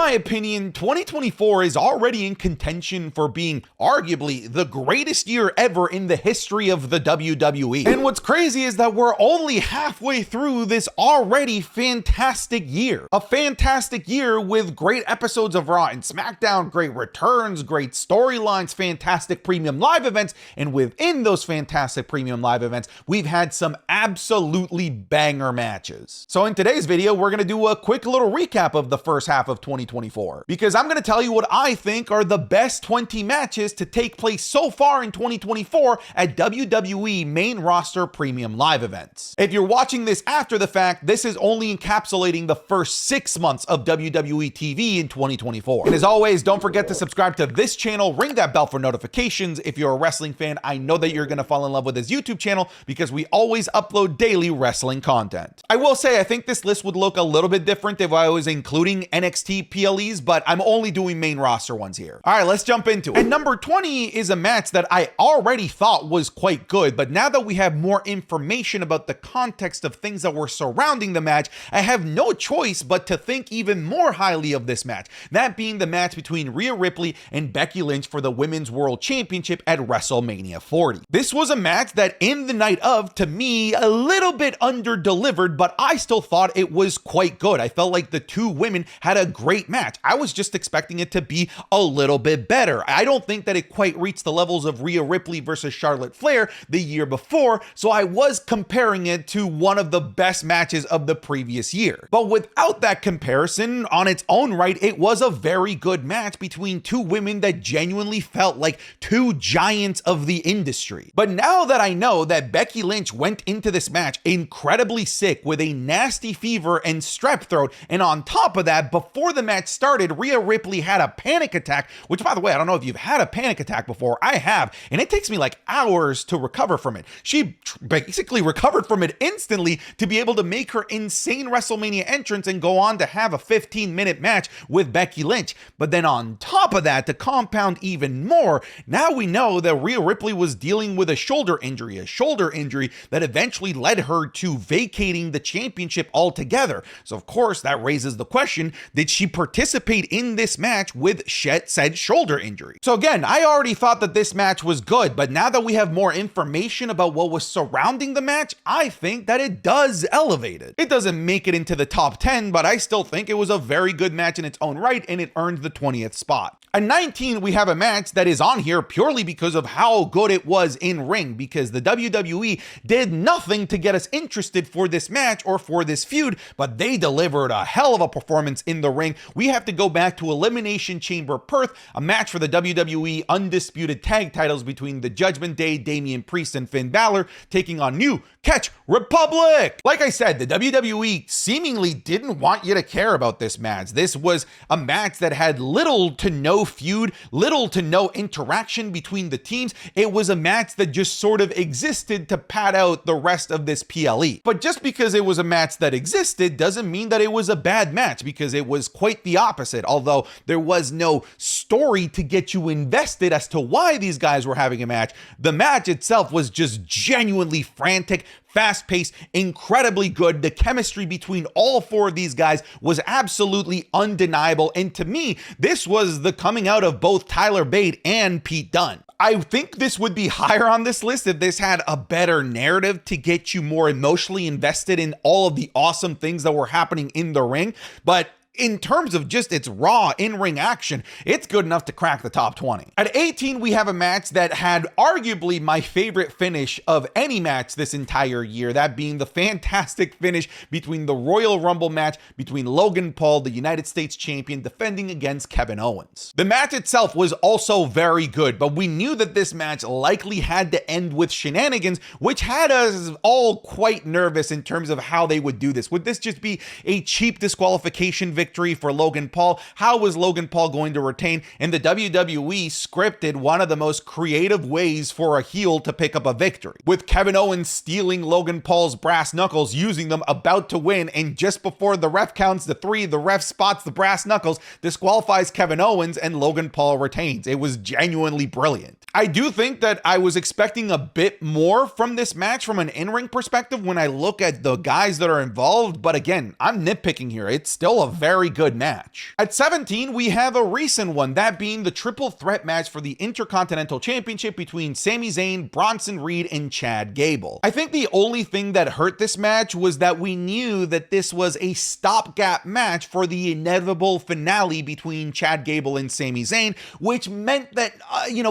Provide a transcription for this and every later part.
my opinion, 2024 is already in contention for being arguably the greatest year ever in the history of the WWE. And what's crazy is that we're only halfway through this already fantastic year. A fantastic year with great episodes of Raw and SmackDown, great returns, great storylines, fantastic premium live events, and within those fantastic premium live events, we've had some absolutely banger matches. So in today's video, we're gonna do a quick little recap of the first half of 2024, because I'm gonna tell you what I think are the best 20 matches to take place so far in 2024 at WWE main roster premium live events. If you're watching this after the fact, this is only encapsulating the first 6 months of WWE TV in 2024. And as always, don't forget to subscribe to this channel, ring that bell for notifications. If you're a wrestling fan, I know that you're gonna fall in love with this YouTube channel because we always upload daily wrestling content. I will say, I think this list would look a little bit different if I was including NXT PLEs, but I'm only doing main roster ones here. All right, let's jump into it. And number 20 is a match that I already thought was quite good, but now that we have more information about the context of things that were surrounding the match, I have no choice but to think even more highly of this match. That being the match between Rhea Ripley and Becky Lynch for the Women's World Championship at WrestleMania 40. This was a match that in the night of, to me, a little bit under-delivered, but I still thought it was quite good. I felt like the two women had a great match. I was just expecting it to be a little bit better. I don't think that it quite reached the levels of Rhea Ripley versus Charlotte Flair the year before, so I was comparing it to one of the best matches of the previous year. But without that comparison, on its own right, it was a very good match between two women that genuinely felt like two giants of the industry. But now that I know that Becky Lynch went into this match incredibly sick with a nasty fever and strep throat, and on top of that, before the match started, Rhea Ripley had a panic attack, which, by the way, I don't know if you've had a panic attack before. I have, and it takes me like hours to recover from it. She basically recovered from it instantly to be able to make her insane WrestleMania entrance and go on to have a 15-minute match with Becky Lynch. But then on top of that, to compound even more, now we know that Rhea Ripley was dealing with a shoulder injury that eventually led her to vacating the championship altogether. So of course, that raises the question, did she participate in this match with said shoulder injury? So again, I already thought that this match was good, but now that we have more information about what was surrounding the match, I think that it does elevate it. It doesn't make it into the top 10, but I still think it was a very good match in its own right, and it earned the 20th spot. At 19, we have a match that is on here purely because of how good it was in ring, because the WWE did nothing to get us interested for this match or for this feud, but they delivered a hell of a performance in the ring. We have to go back to Elimination Chamber Perth, a match for the WWE Undisputed Tag Titles between the Judgment Day, Damian Priest, and Finn Balor, taking on New Catch Republic. Like I said, the WWE seemingly didn't want you to care about this match. This was a match that had little to no feud, little to no interaction between the teams. It was a match that just sort of existed to pad out the rest of this PLE. But just because it was a match that existed doesn't mean that it was a bad match, because it was quite the opposite. Although there was no story to get you invested as to why these guys were having a match, the match itself was just genuinely frantic, fast-paced, incredibly good. The chemistry between all four of these guys was absolutely undeniable, and to me, this was the coming out of both Tyler Bate and Pete Dunne. I think this would be higher on this list if this had a better narrative to get you more emotionally invested in all of the awesome things that were happening in the ring, but in terms of just its raw in-ring action, it's good enough to crack the top 20. At 18, we have a match that had arguably my favorite finish of any match this entire year, that being the fantastic finish between the Royal Rumble match between Logan Paul, the United States champion, defending against Kevin Owens. The match itself was also very good, but we knew that this match likely had to end with shenanigans, which had us all quite nervous in terms of how they would do this. Would this just be a cheap disqualification victory for Logan Paul? How was Logan Paul going to retain? And the WWE scripted one of the most creative ways for a heel to pick up a victory, with Kevin Owens stealing Logan Paul's brass knuckles, using them about to win, and just before the ref counts to 3, the ref spots the brass knuckles, disqualifies Kevin Owens, and Logan Paul retains. It was genuinely brilliant. I do think that I was expecting a bit more from this match from an in-ring perspective when I look at the guys that are involved, but again, I'm nitpicking here. It's still a very good match. At 17, we have a recent one, that being the triple threat match for the Intercontinental Championship between Sami Zayn, Bronson Reed, and Chad Gable. I think the only thing that hurt this match was that we knew that this was a stopgap match for the inevitable finale between Chad Gable and Sami Zayn, which meant that,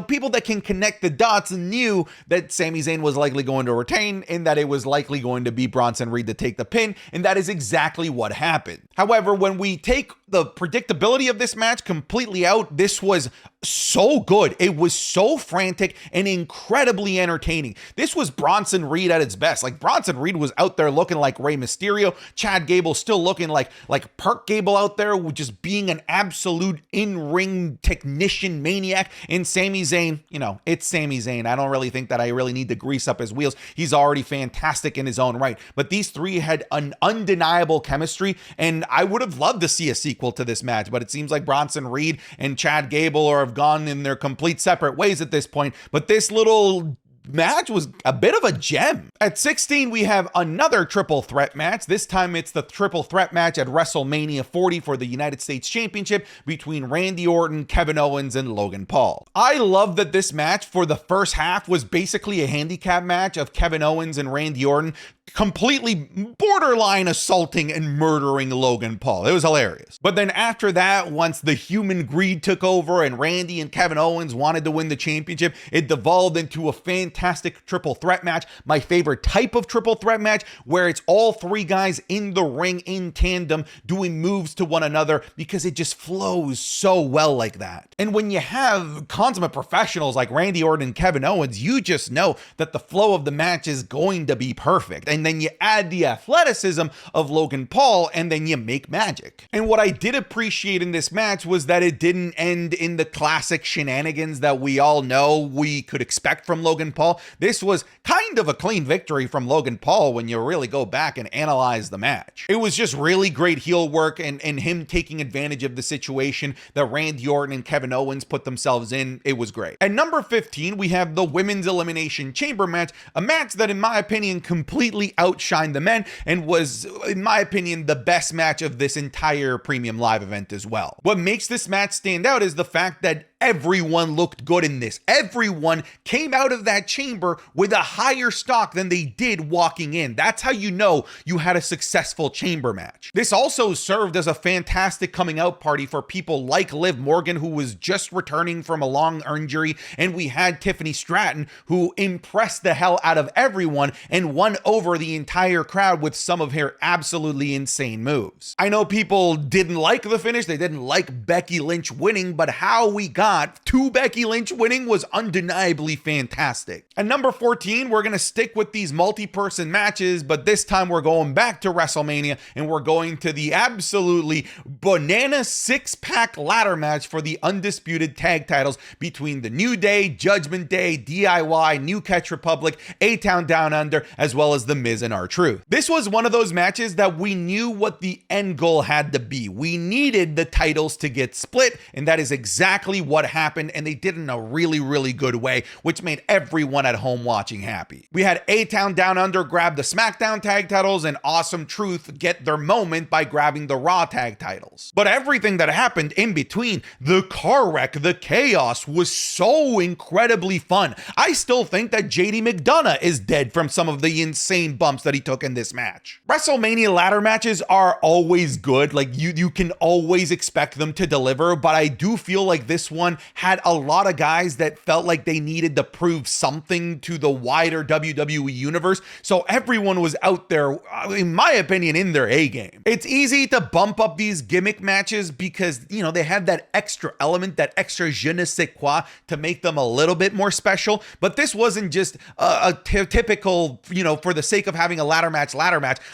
people that can connect the dots knew that Sami Zayn was likely going to retain and that it was likely going to be Bronson Reed to take the pin, and that is exactly what happened. However, when we take the predictability of this match completely out, this was so good. It was so frantic and incredibly entertaining. This was Bronson Reed at its best. Like, Bronson Reed was out there looking like Rey Mysterio. Chad Gable still looking like Perk Gable out there, just being an absolute in-ring technician maniac. And Sami Zayn, it's Sami Zayn. I don't really think that I really need to grease up his wheels. He's already fantastic in his own right. But these three had an undeniable chemistry, and I would have loved to see a sequel to this match, but it seems like Bronson Reed and Chad Gable have gone in their complete separate ways at this point. But this little match was a bit of a gem. At 16, we have another triple threat match. This time it's the triple threat match at WrestleMania 40 for the United States Championship between Randy Orton, Kevin Owens, and Logan Paul. I love that this match for the first half was basically a handicap match of Kevin Owens and Randy Orton completely borderline assaulting and murdering Logan Paul. It was hilarious. But then after that, once the human greed took over and Randy and Kevin Owens wanted to win the championship, it devolved into a fantastic triple threat match, my favorite type of triple threat match, where it's all three guys in the ring in tandem doing moves to one another, because it just flows so well like that. And when you have consummate professionals like Randy Orton and Kevin Owens, you just know that the flow of the match is going to be perfect. And then you add the athleticism of Logan Paul, and then you make magic. And what I did appreciate in this match was that it didn't end in the classic shenanigans that we all know we could expect from Logan Paul. This was kind of a clean victory from Logan Paul when you really go back and analyze the match. It was just really great heel work and him taking advantage of the situation that Randy Orton and Kevin Owens put themselves in. It was great. At number 15, we have the Women's Elimination Chamber match, a match that in my opinion completely outshined the men and was, in my opinion, the best match of this entire premium live event as well. What makes this match stand out is the fact that everyone looked good in this. Everyone came out of that chamber with a higher stock than they did walking in. That's how you know you had a successful chamber match. This also served as a fantastic coming out party for people like Liv Morgan, who was just returning from a long injury, and we had Tiffany Stratton, who impressed the hell out of everyone and won over the entire crowd with some of her absolutely insane moves. I know people didn't like the finish, they didn't like Becky Lynch winning, but how we got to Becky Lynch winning was undeniably fantastic. At number 14, we're going to stick with these multi-person matches, but this time we're going back to WrestleMania and we're going to the absolutely banana six-pack ladder match for the undisputed tag titles between the New Day, Judgment Day, DIY, New Catch Republic, A-Town Down Under, as well as The Miz and R-Truth. This was one of those matches that we knew what the end goal had to be. We needed the titles to get split, and that is exactly what happened, and they did it in a really, really good way, which made everyone at home watching happy. We had A-Town Down Under grab the SmackDown tag titles and Awesome Truth get their moment by grabbing the Raw tag titles. But everything that happened in between, the car wreck, the chaos, was so incredibly fun. I still think that JD McDonough is dead from some of the insane bumps that he took in this match. WrestleMania ladder matches are always good. Like, you can always expect them to deliver, but I do feel like this one had a lot of guys that felt like they needed to prove something to the wider WWE universe. So everyone was out there, in my opinion, in their A game. It's easy to bump up these gimmick matches because, they have that extra element, that extra je ne sais quoi to make them a little bit more special. But this wasn't just a typical, for the sake of having a ladder match.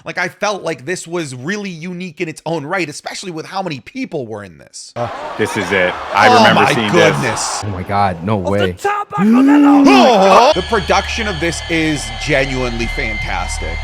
Like, I felt like this was really unique in its own right, especially with how many people were in this. This is it. I remember seeing this. Oh my God, no way. The production of this is genuinely fantastic.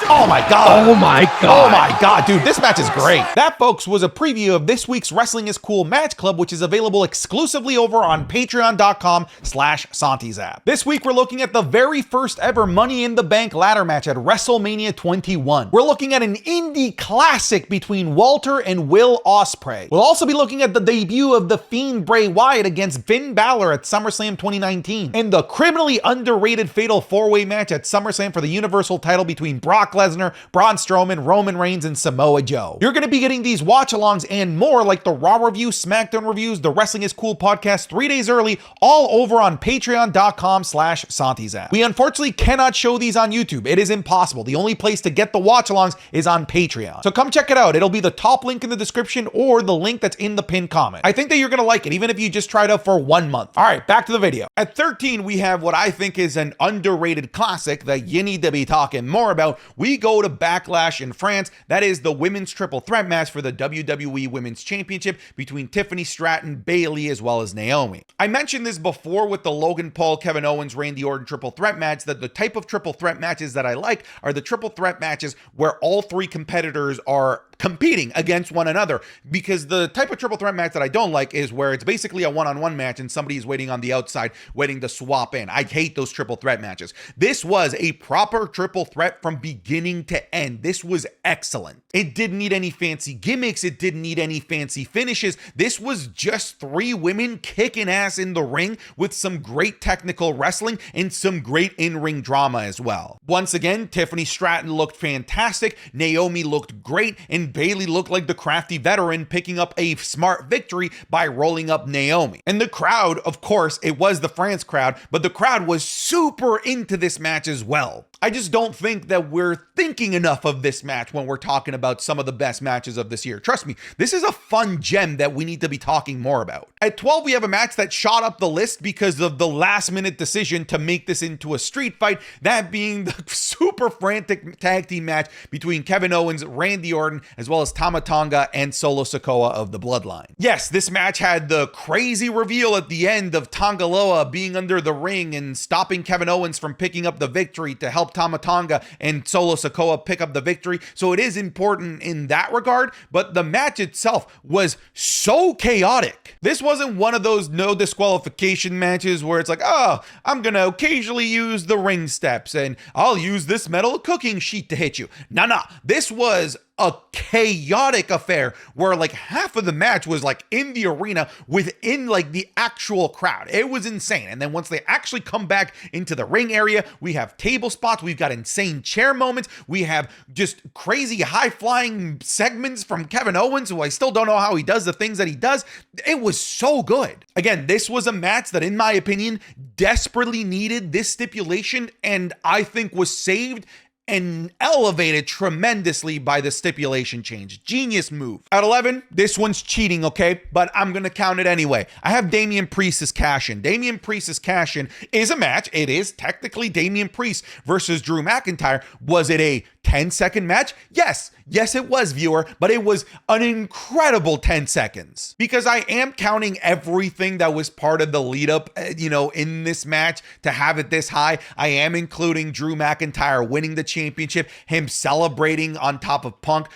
Oh my God. Oh my Oh God. my God, dude, this match is great. That, folks, was a preview of this week's Wrestling is Cool Match Club, which is available exclusively over on patreon.com/SantiZap. This week, we're looking at the very first ever Money in the Bank ladder match at WrestleMania 21. We're looking at an indie classic between Walter and Will Ospreay. We'll also be looking at the debut of The Fiend Bray Wyatt against Finn Balor at SummerSlam 2019, and the criminally underrated Fatal 4-Way match at SummerSlam for the Universal title between Brock Lesnar, Braun Strowman, Roman Reigns, and Samoa Joe. You're going to be getting these watch-alongs and more, like the Raw review, SmackDown reviews, the Wrestling is Cool podcast 3 days early, all over on patreon.com/SantiZap. We unfortunately cannot show these on YouTube. It is impossible. The only place to get the watch-alongs is on Patreon. So come check it out. It'll be the top link in the description or the link that's in the pinned comment. I think that you're going to like it, even if you just try it out for 1 month. All right, back to the video. At 13, we have what I think is an underrated classic that you need to be talking more about. We go to Backlash in France. That is the women's triple threat match for the WWE Women's Championship between Tiffany Stratton, Bayley, as well as Naomi. I mentioned this before with the Logan Paul, Kevin Owens, Randy Orton triple threat match, that the type of triple threat matches that I like are the triple threat matches where all three competitors are competing against one another, because the type of triple threat match that I don't like is where it's basically a one-on-one match and somebody is waiting on the outside waiting to swap in. I hate those triple threat matches. This was a proper triple threat from beginning to end. This was excellent. It didn't need any fancy gimmicks. It didn't need any fancy finishes. This was just three women kicking ass in the ring with some great technical wrestling and some great in-ring drama as well. Once again, Tiffany Stratton looked fantastic. Naomi looked great, and Bayley looked like the crafty veteran picking up a smart victory by rolling up Naomi. And the crowd, of course, it was the France crowd, but the crowd was super into this match as well. I just don't think that we're thinking enough of this match when we're talking about some of the best matches of this year. Trust me, this is a fun gem that we need to be talking more about. At 12, we have a match that shot up the list because of the last minute decision to make this into a street fight, that being the super frantic tag team match between Kevin Owens, Randy Orton, as well as Tama Tonga and Solo Sikoa of the Bloodline. Yes, this match had the crazy reveal at the end of Tonga Loa being under the ring and stopping Kevin Owens from picking up the victory to help Tama Tonga and Solo Sikoa pick up the victory. So it is important in that regard, but the match itself was so chaotic. This wasn't one of those no disqualification matches where it's like, oh, I'm gonna occasionally use the ring steps and I'll use this metal cooking sheet to hit you. Nah, this was a chaotic affair where like half of the match was like in the arena within like the actual crowd. It was insane. And then once they actually come back into the ring area, we have table spots, we've got insane chair moments, we have just crazy high flying segments from Kevin Owens, who I still don't know how he does the things that he does. It was so good. Again, this was a match that in my opinion desperately needed this stipulation, and I think was saved and elevated tremendously by the stipulation change. Genius move. At 11, this one's cheating, okay? But I'm going to count it anyway. I have Damian Priest's cash-in. Damian Priest's cash-in is a match. It is technically Damian Priest versus Drew McIntyre. Was it a 10-second match? Yes, it was, viewer, but it was an incredible 10 seconds, because I am counting everything that was part of the lead up, in this match to have it this high. I am including Drew McIntyre winning the championship, him celebrating on top of Punk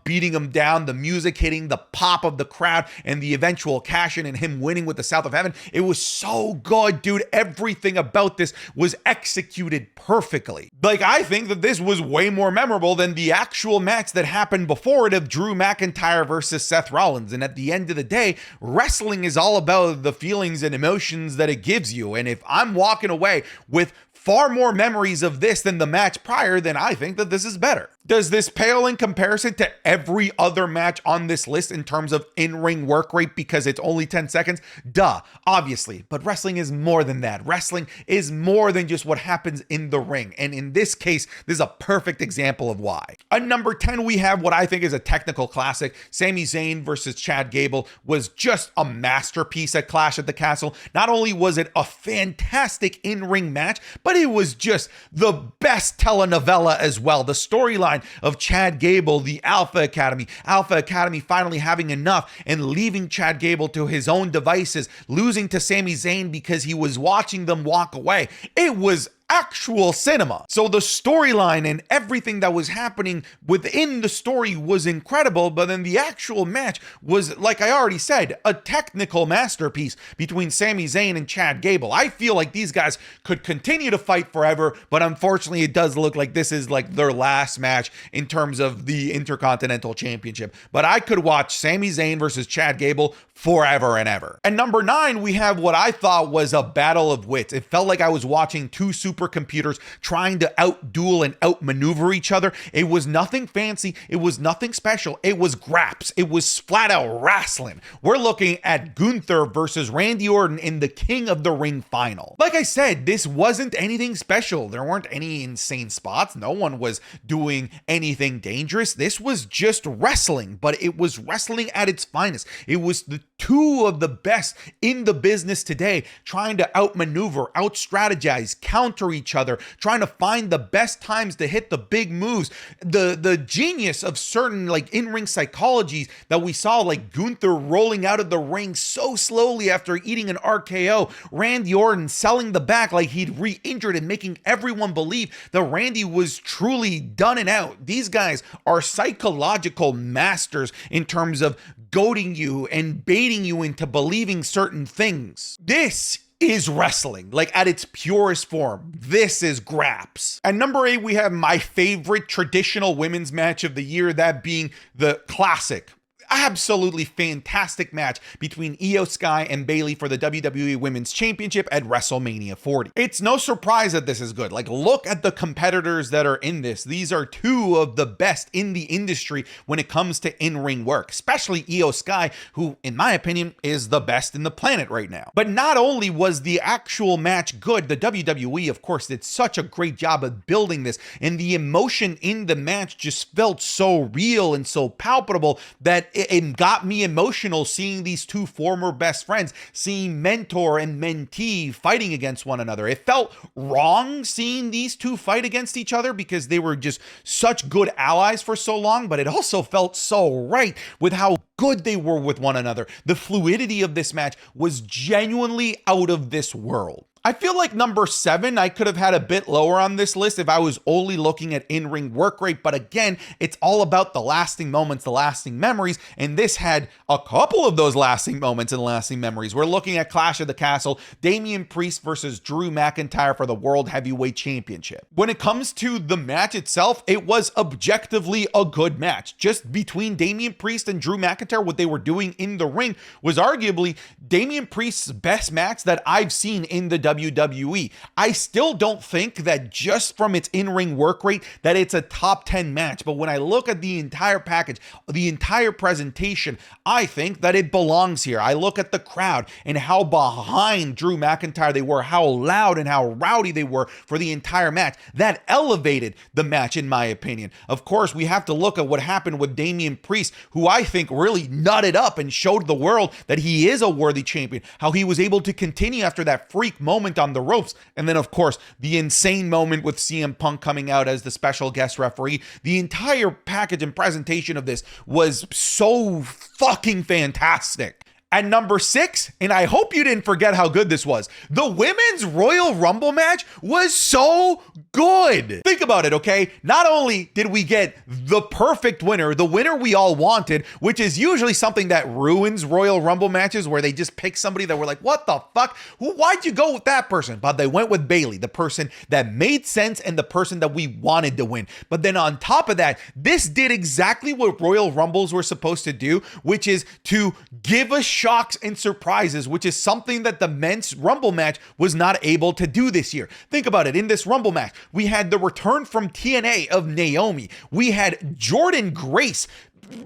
beating him down, the music hitting, the pop of the crowd, and the eventual cash in and him winning with the South of Heaven. It was so good, dude. Everything about this was executed perfectly. Like, I think that this was way more memorable than the actual match that happened before it of Drew McIntyre versus Seth Rollins. And at the end of the day, wrestling is all about the feelings and emotions that it gives you. And if I'm walking away with far more memories of this than the match prior, then I think that this is better. Does this pale in comparison to every other match on this list in terms of in-ring work rate because it's only 10 seconds? Duh, obviously. But wrestling is more than that. Wrestling is more than just what happens in the ring. And in this case, this is a perfect example of why. At number 10, we have what I think is a technical classic. Sami Zayn versus Chad Gable was just a masterpiece at Clash at the Castle. Not only was it a fantastic in-ring match, but it was just the best telenovela as well. The storyline of Chad Gable, the Alpha Academy finally having enough and leaving Chad Gable to his own devices, losing to Sami Zayn because he was watching them walk away. It was actual cinema. So the storyline and everything that was happening within the story was incredible, but then the actual match was, like I already said, a technical masterpiece between Sami Zayn and Chad Gable. I feel like these guys could continue to fight forever, but unfortunately it does look like this is like their last match in terms of the Intercontinental Championship. But I could watch Sami Zayn versus Chad Gable forever and ever. And number 9, we have what I thought was a battle of wits. It felt like I was watching two supercomputers trying to outduel and outmaneuver each other. It was nothing fancy. It was nothing special. It was graps. It was flat out wrestling. We're looking at Gunther versus Randy Orton in the King of the Ring final. Like I said, this wasn't anything special. There weren't any insane spots. No one was doing anything dangerous. This was just wrestling, but it was wrestling at its finest. It was the two of the best in the business today, trying to outmaneuver, out-strategize, counter each other, trying to find the best times to hit the big moves. The genius of certain like in-ring psychologies that we saw, like Gunther rolling out of the ring so slowly after eating an RKO, Randy Orton selling the back like he'd re-injured and making everyone believe that Randy was truly done and out. These guys are psychological masters in terms of goading you and baiting you into believing certain things. This is wrestling, like at its purest form. This is graps. At number 8, we have my favorite traditional women's match of the year, that being the classic, absolutely fantastic match between EOS Sky and Bayley for the WWE Women's Championship at WrestleMania 40. It's no surprise that this is good. Like, look at the competitors that are in this. These are two of the best in the industry when it comes to in-ring work, especially EOS Sky, who, in my opinion, is the best in the planet right now. But not only was the actual match good, the WWE, of course, did such a great job of building this, and the emotion in the match just felt so real and so palpable that it got me emotional seeing these two former best friends, seeing mentor and mentee fighting against one another. It felt wrong seeing these two fight against each other because they were just such good allies for so long, but it also felt so right with how good they were with one another. The fluidity of this match was genuinely out of this world. I feel like number 7, I could have had a bit lower on this list if I was only looking at in-ring work rate, but again, it's all about the lasting moments, the lasting memories, and this had a couple of those lasting moments and lasting memories. We're looking at Clash of the Castle, Damian Priest versus Drew McIntyre for the World Heavyweight Championship. When it comes to the match itself, it was objectively a good match. Just between Damian Priest and Drew McIntyre, what they were doing in the ring was arguably Damian Priest's best match that I've seen in the WWE. I still don't think that just from its in-ring work rate that it's a top 10 match, but when I look at the entire package, the entire presentation, I think that it belongs here. I look at the crowd and how behind Drew McIntyre they were, how loud and how rowdy they were for the entire match. That elevated the match in my opinion. Of course, we have to look at what happened with Damian Priest, who I think really nutted up and showed the world that he is a worthy champion, how he was able to continue after that freak moment on the ropes. And then, of course, the insane moment with CM Punk coming out as the special guest referee. The entire package and presentation of this was so fucking fantastic. At number 6, and I hope you didn't forget how good this was, the Women's Royal Rumble match was so good. Think about it, okay? Not only did we get the perfect winner, the winner we all wanted, which is usually something that ruins Royal Rumble matches where they just pick somebody that we're like, what the fuck? Why'd you go with that person? But they went with Bayley, the person that made sense and the person that we wanted to win. But then on top of that, this did exactly what Royal Rumbles were supposed to do, which is to give us shocks and surprises, which is something that the men's Rumble match was not able to do this year. Think about it. In this Rumble match, we had the return from TNA of Naomi. We had Jordynne Grace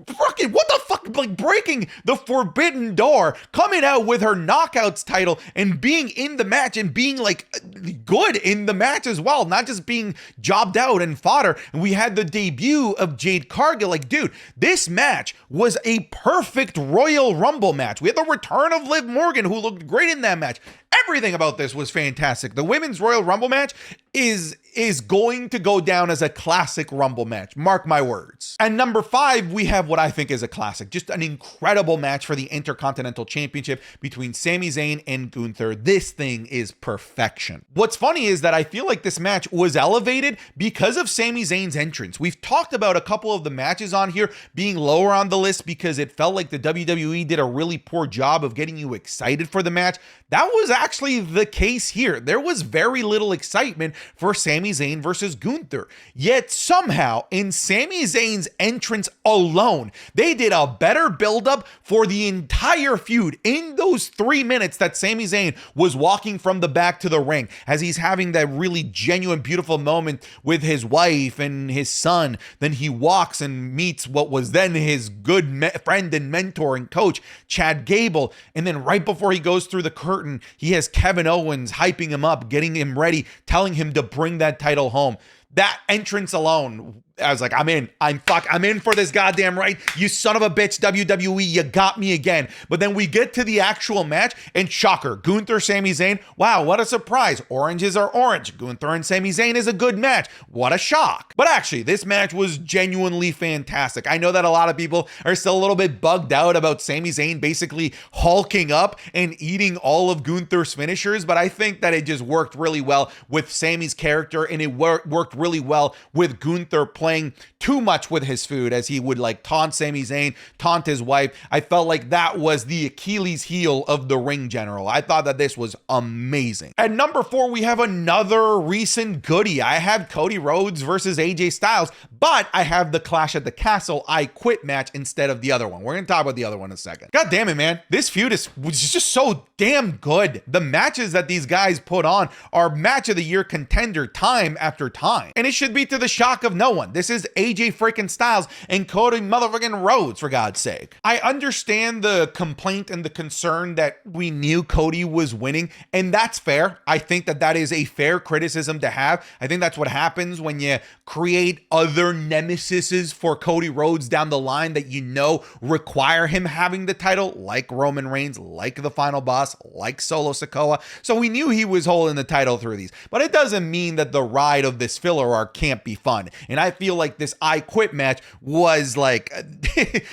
fucking, what the fuck, like breaking the forbidden door, coming out with her knockouts title and being in the match and being like good in the match as well, not just being jobbed out and fodder. And we had the debut of Jade Cargill. Like, dude, this match was a perfect Royal Rumble match. We had the return of Liv Morgan, who looked great in that match. Everything about this was fantastic. The Women's Royal Rumble match is going to go down as a classic Rumble match. Mark my words. And number 5, we have what I think is a classic. Just an incredible match for the Intercontinental Championship between Sami Zayn and Gunther. This thing is perfection. What's funny is that I feel like this match was elevated because of Sami Zayn's entrance. We've talked about a couple of the matches on here being lower on the list because it felt like the WWE did a really poor job of getting you excited for the match. That was actually the case here. There was very little excitement for Sami Zayn versus Gunther. Yet somehow, in Sami Zayn's entrance alone, they did a better buildup for the entire feud in those 3 minutes that Sami Zayn was walking from the back to the ring, as he's having that really genuine, beautiful moment with his wife and his son. Then he walks and meets what was then his good friend and mentor and coach, Chad Gable. And then right before he goes through the curtain, he has Kevin Owens hyping him up, getting him ready, telling him to bring that title home. That entrance alone, I was like, I'm in for this goddamn right. You son of a bitch, WWE, you got me again. But then we get to the actual match, and shocker, Gunther, Sami Zayn, wow, what a surprise. Oranges are orange. Gunther and Sami Zayn is a good match. What a shock. But actually, this match was genuinely fantastic. I know that a lot of people are still a little bit bugged out about Sami Zayn basically hulking up and eating all of Gunther's finishers, but I think that it just worked really well with Sami's character, and it worked really well with Gunther playing too much with his food, as he would like taunt Sami Zayn, taunt his wife. I felt like that was the Achilles heel of the ring general. I thought that this was amazing. At number 4, we have another recent goodie. I have Cody Rhodes versus AJ Styles, but I have the Clash at the Castle I Quit match instead of the other one. We're going to talk about the other one in a second. God damn it, man. This feud was just so damn good. The matches that these guys put on are match of the year contender time after time. And it should be to the shock of no one. This is AJ freaking Styles and Cody motherfucking Rhodes, for God's sake. I understand the complaint and the concern that we knew Cody was winning, and that's fair. I think that that is a fair criticism to have. I think that's what happens when you create other nemesises for Cody Rhodes down the line that you know require him having the title, like Roman Reigns, like the Final Boss, like Solo Sikoa. So we knew he was holding the title through these, but it doesn't mean that the ride of this filler arc can't be fun. And I feel like this I Quit match was like,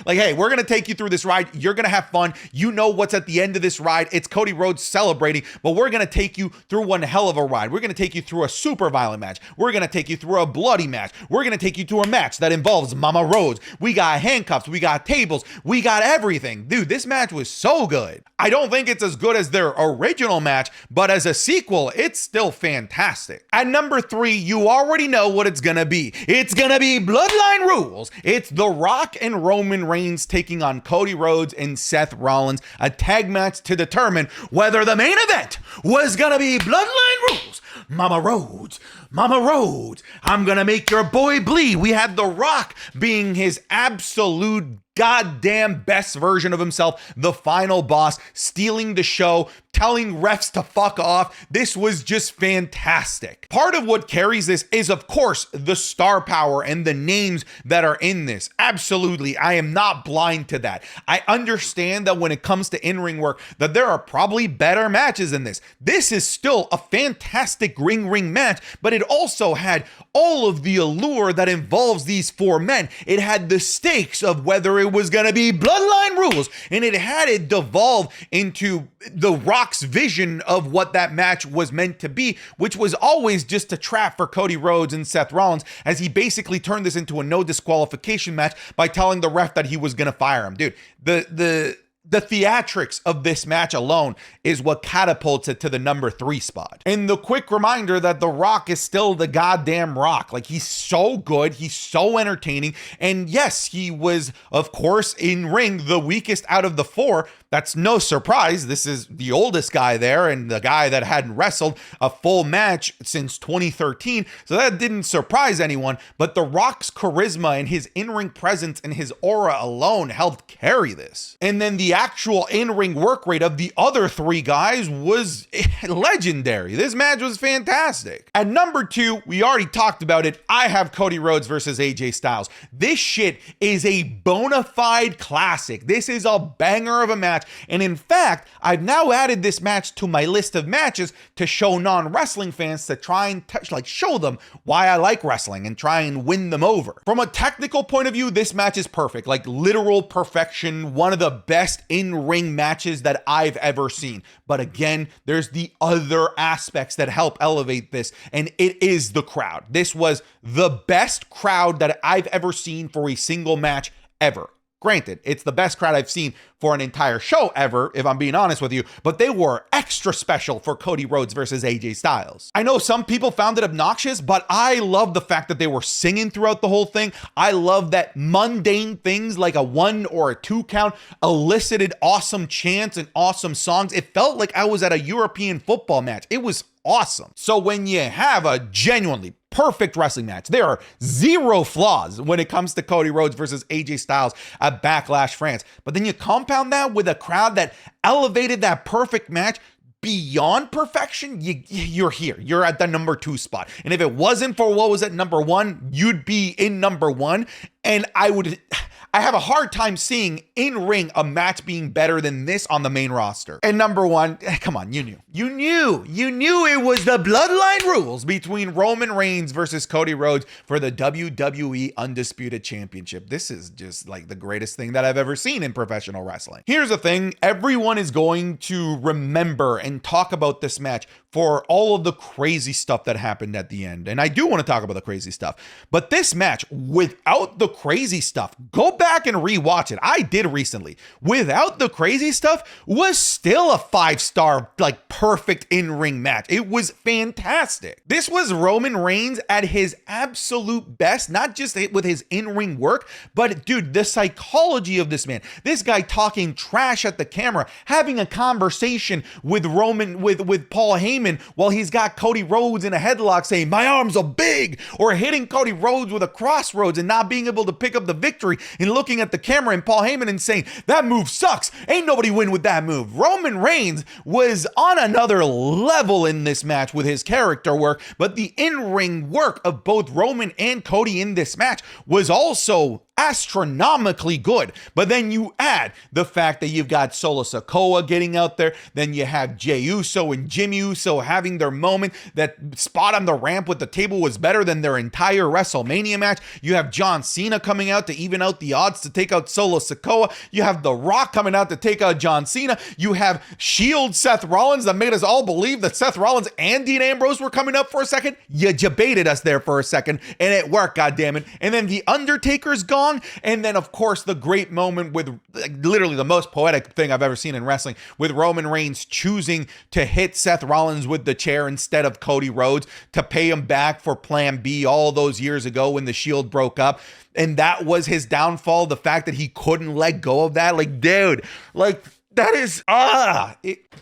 like, hey, we're going to take you through this ride. You're going to have fun. You know what's at the end of this ride. It's Cody Rhodes celebrating, but we're going to take you through one hell of a ride. We're going to take you through a super violent match. We're going to take you through a bloody match. We're going to take you to a match that involves Mama Rhodes. We got handcuffs. We got tables. We got everything. Dude, this match was so good. I don't think it's as good as their original match, but as a sequel, it's still fantastic. At number 3, you already know what it's going to be. It's going to be Bloodline Rules. It's The Rock and Roman Reigns taking on Cody Rhodes and Seth Rollins, a tag match to determine whether the main event was going to be Bloodline Rules. Mama Rhodes, Mama Rhodes, I'm going to make your boy bleed. We had The Rock being his absolute goddamn best version of himself, the final boss, stealing the show, telling refs to fuck off. This was just fantastic. Part of what carries this is, of course, the star power and the names that are in this. Absolutely. I am not blind to that. I understand that when it comes to in-ring work, that there are probably better matches than this. This is still a fantastic ring match, but it also had all of the allure that involves these 4 men. It had the stakes of whether it was going to be Bloodline Rules, and it had it devolve into The Rock's vision of what that match was meant to be, which was always just a trap for Cody Rhodes and Seth Rollins, as he basically turned this into a no disqualification match by telling the ref that he was going to fire him. Dude, the theatrics of this match alone is what catapults it to the number 3 spot. And the quick reminder that The Rock is still the goddamn Rock. Like, he's so good. He's so entertaining. And yes, he was, of course, in ring the weakest out of the 4. That's no surprise. This is the oldest guy there and the guy that hadn't wrestled a full match since 2013. So that didn't surprise anyone. But The Rock's charisma and his in-ring presence and his aura alone helped carry this. And then the actual in-ring work rate of the other 3 guys was legendary. This match was fantastic. At number 2, we already talked about it. I have Cody Rhodes versus AJ Styles. This shit is a bona fide classic. This is a banger of a match match. And in fact, I've now added this match to my list of matches to show non-wrestling fans to try and show them why I like wrestling and try and win them over. From a technical point of view, this match is perfect, like literal perfection, one of the best in-ring matches that I've ever seen. But again, there's the other aspects that help elevate this, and it is the crowd. This was the best crowd that I've ever seen for a single match ever. Granted, it's the best crowd I've seen for an entire show ever, if I'm being honest with you, but they were extra special for Cody Rhodes versus AJ Styles. I know some people found it obnoxious, but I love the fact that they were singing throughout the whole thing. I love that mundane things like a 1 or a 2 count elicited awesome chants and awesome songs. It felt like I was at a European football match. It was awesome. So when you have a genuinely perfect wrestling match, there are zero flaws when it comes to Cody Rhodes versus AJ Styles at Backlash France. But then you compound that with a crowd that elevated that perfect match beyond perfection, you're here. You're at the number 2 spot. And if it wasn't for what was at number 1, you'd be in number 1. And I have a hard time seeing in ring a match being better than this on the main roster. And number 1, come on, you knew it was the Bloodline Rules between Roman Reigns versus Cody Rhodes for the WWE Undisputed Championship. This is just like the greatest thing that I've ever seen in professional wrestling. Here's the thing, everyone is going to remember and talk about this match for all of the crazy stuff that happened at the end. And I do want to talk about the crazy stuff, but this match without the crazy stuff, go back and rewatch it. I did recently. Without the crazy stuff, was still a 5-star, like perfect in-ring match. It was fantastic. This was Roman Reigns at his absolute best, not just with his in-ring work, but dude, the psychology of this man, this guy talking trash at the camera, having a conversation with with Paul Heyman while he's got Cody Rhodes in a headlock saying, "My arms are big," or hitting Cody Rhodes with a crossroads and not being able to pick up the victory and looking at the camera and Paul Heyman and saying, "That move sucks. Ain't nobody win with that move." Roman Reigns was on another level in this match with his character work, but the in-ring work of both Roman and Cody in this match was also astronomically good. But then you add the fact that you've got Solo Sikoa getting out there, then you have Jey Uso and Jimmy Uso having their moment. That spot on the ramp with the table was better than their entire WrestleMania match. You have John Cena coming out to even out the odds to take out Solo Sikoa. You have The Rock coming out to take out John Cena. You have Shield Seth Rollins that made us all believe that Seth Rollins and Dean Ambrose were coming up for a second. You debated us there for a second and it worked, goddammit. And then The Undertaker's gone. And then, of course, the great moment with literally the most poetic thing I've ever seen in wrestling, with Roman Reigns choosing to hit Seth Rollins with the chair instead of Cody Rhodes to pay him back for Plan B all those years ago when the Shield broke up. And that was his downfall, the fact that he couldn't let go of that. Like, dude, like, that is,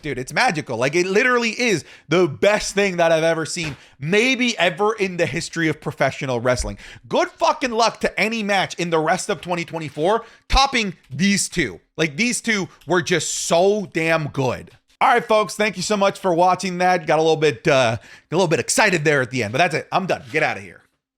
dude, it's magical. Like, it literally is the best thing that I've ever seen, maybe ever in the history of professional wrestling. Good fucking luck to any match in the rest of 2024 topping these two. Like, these two were just so damn good. All right, folks, thank you so much for watching that. Got a little bit excited there at the end, but that's it. I'm done. Get out of here.